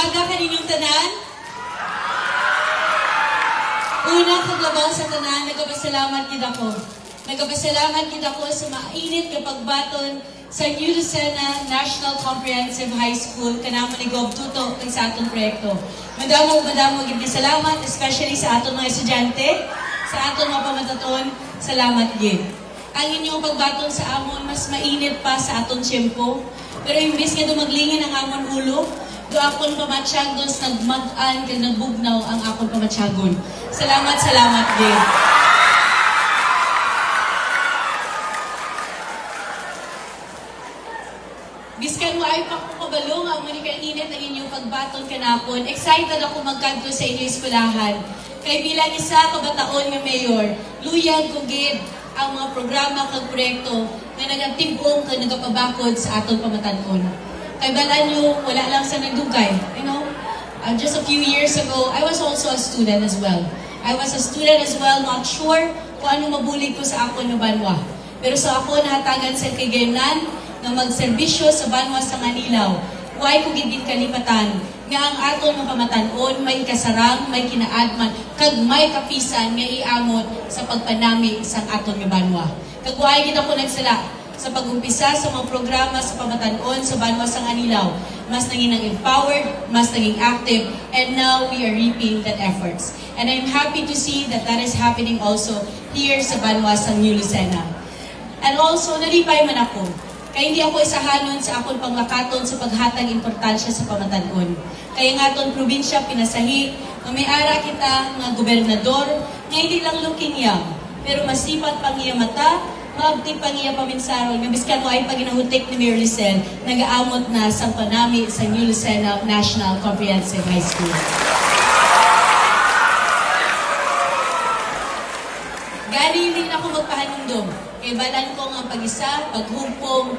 umaga kaninyong tanan. Una kaglabaw sa tanan, nagpasalamat gid ako. Nagpasalamat gid ako sa mainit nga pagbaton sa New Lucena National Comprehensive High School kanamo ni Gov Tuto kay sa atong proyekto. Madamo gid salamat, especially sa atong mga estudyante, sa atong mga pamataton. Salamat gid. Ang inyong pagbaton sa amon mas mainit pa sa atong tiyempo. Pero imbis nga dumaglingin ang amon ulo, do akon pamatsyagon sa nagmag-an kag nagbugnaw ang akon pamatyagon. Salamat gid. Biskan mo ay pa ko kabalo nga mo ni kainit ang inyong pagbaton kanakon. Excited ako magkadto sa inyong eskwelahan. Kay bilang isa ka bataon nga mayor, luyag ko gid ang mga programa kag proyekto nga nagatibong kag nagapabakod sa atong pamatan-on. Kay balaan nyo, wala lang sa nagdugay. You know, just a few years ago, I was also a student as well. Not sure kung anong mabulig ko sa ako ng Banwa. Pero sa ako nahatagan sa kagayanan na magserbisyo sa Banwa sa Manilaw. Why ko gid kalipatan nga ang aton mga pamatan-on may kasarang, may kinaadman, kag may kapisan nga iamot sa pagpanami sa aton nga Banwa. Kag why gid ako nagsala sa pag-umpisa sa mga programa sa pamatan-on sa Banwa sa Manilaw. Mas naging empowered, mas naging active, and now we are reaping that efforts. And I'm happy to see that that is happening also here sa Banwa sa New Lucena. And also, nalipay man ako. Kaya hindi ako isahanon sa akong panglakaton sa paghatag importansya sa pamatan-on. Kaya nga itong probinsya pinasahi, na may ara kita nga gobernador, nga hindi lang lukinyang, pero masipat pang iya mata, maabtik pang iya paminsaron, nga biskan mo ay paginahutik ni Mayor Lisel, nag-aamot na sa panami sa New Lucena National Comprehensive High School. Gani hindi na ako magpahanumdum. Kay balan ko nga pag-isa, paghumpong,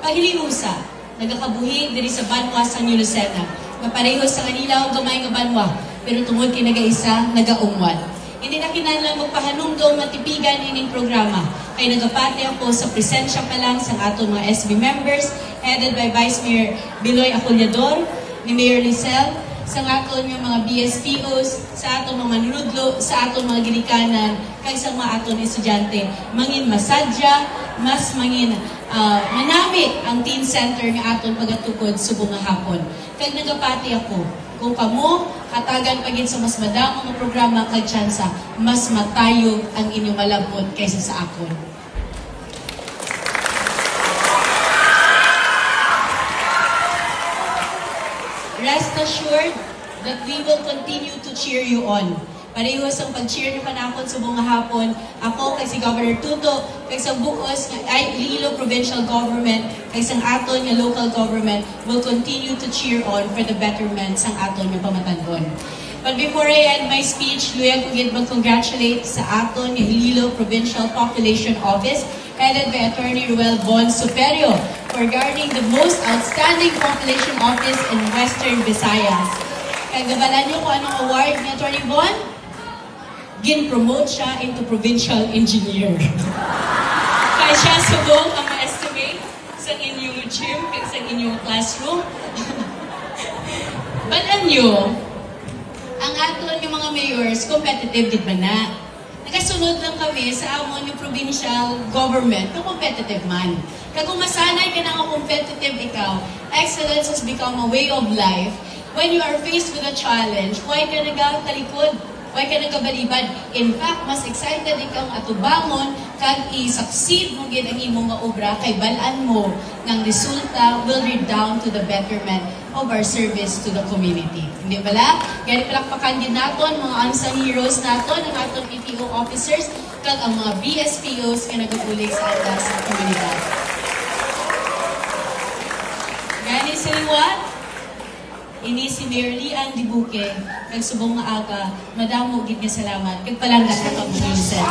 paghiliusa, nagakabuhi diri sa Banwa sa New Lucena. Mapareho sa kanila o gamay nga Banwa, pero tungod kay nagaisa, nagaungwan. Hindi na kinahanglan magpahanumdum matipigan ining programa. Kay nagapati ako sa presensya pa lang sa atong mga SB members, headed by Vice Mayor Biloy Aculiador, ni Mayor Lisel, sa aton yung mga BSPOs, sa aton mga manunudlo, sa aton mga ginikanan, kay sa mga aton estudyante. Mangin masadya, mas mangin manami ang teen center nga aton pagatukod subong nga hapon. Kag nagapati ako, kung kamo hatagan pagin sa mas madamong nga programa kag tsansa, mas matayo ang inyong malabot kaysa sa akon. Rest assured that we will continue to cheer you on. Parehos ang pag-cheer niyo panakon sa buong hapon. Ako, kay si Governor Tuto, kay sa buos, ay Iloilo Provincial Government, kay sa aton nga local government, will continue to cheer on for the betterment sa aton nga pamatan-on. But before I end my speech, luyag ko gid mag-congratulate sa aton nga Iloilo Provincial Population Office, headed by Attorney Ruel Bon Superio, for guarding the most outstanding population office in Western Visayas. Kaya gabalan niyo kung anong award ni Attorney Bon? Gin-promote siya into provincial engineer. Kaya siya subong ang ma-estimate sa inyong gym, sa inyong classroom. But anyo, ang aton yung mga mayors, competitive din ba na? Nakasunod lang kami sa amon yung provincial government, no competitive man. Kaya kung masanay ka na competitive ikaw, excellence has become a way of life. When you are faced with a challenge, why ka nagtalikod? Why ka nagkabalibad? In fact, mas excited ikaw atubangon kag i-succeed mo gid ang imong nga obra kay balaan mo ng resulta will redound to the betterment of our service to the community. Hindi pala? Gani palakpakan din naton mga unsung heroes naton, ang atong PTO officers kag ang mga BSPOs nga nagabulig sa atas sa komunidad. Gani sa liwat, ini si Mayor Lian Dibuque, kag subong nga aga, madamo gid nga salamat. Kag palangga sa kabuhisan.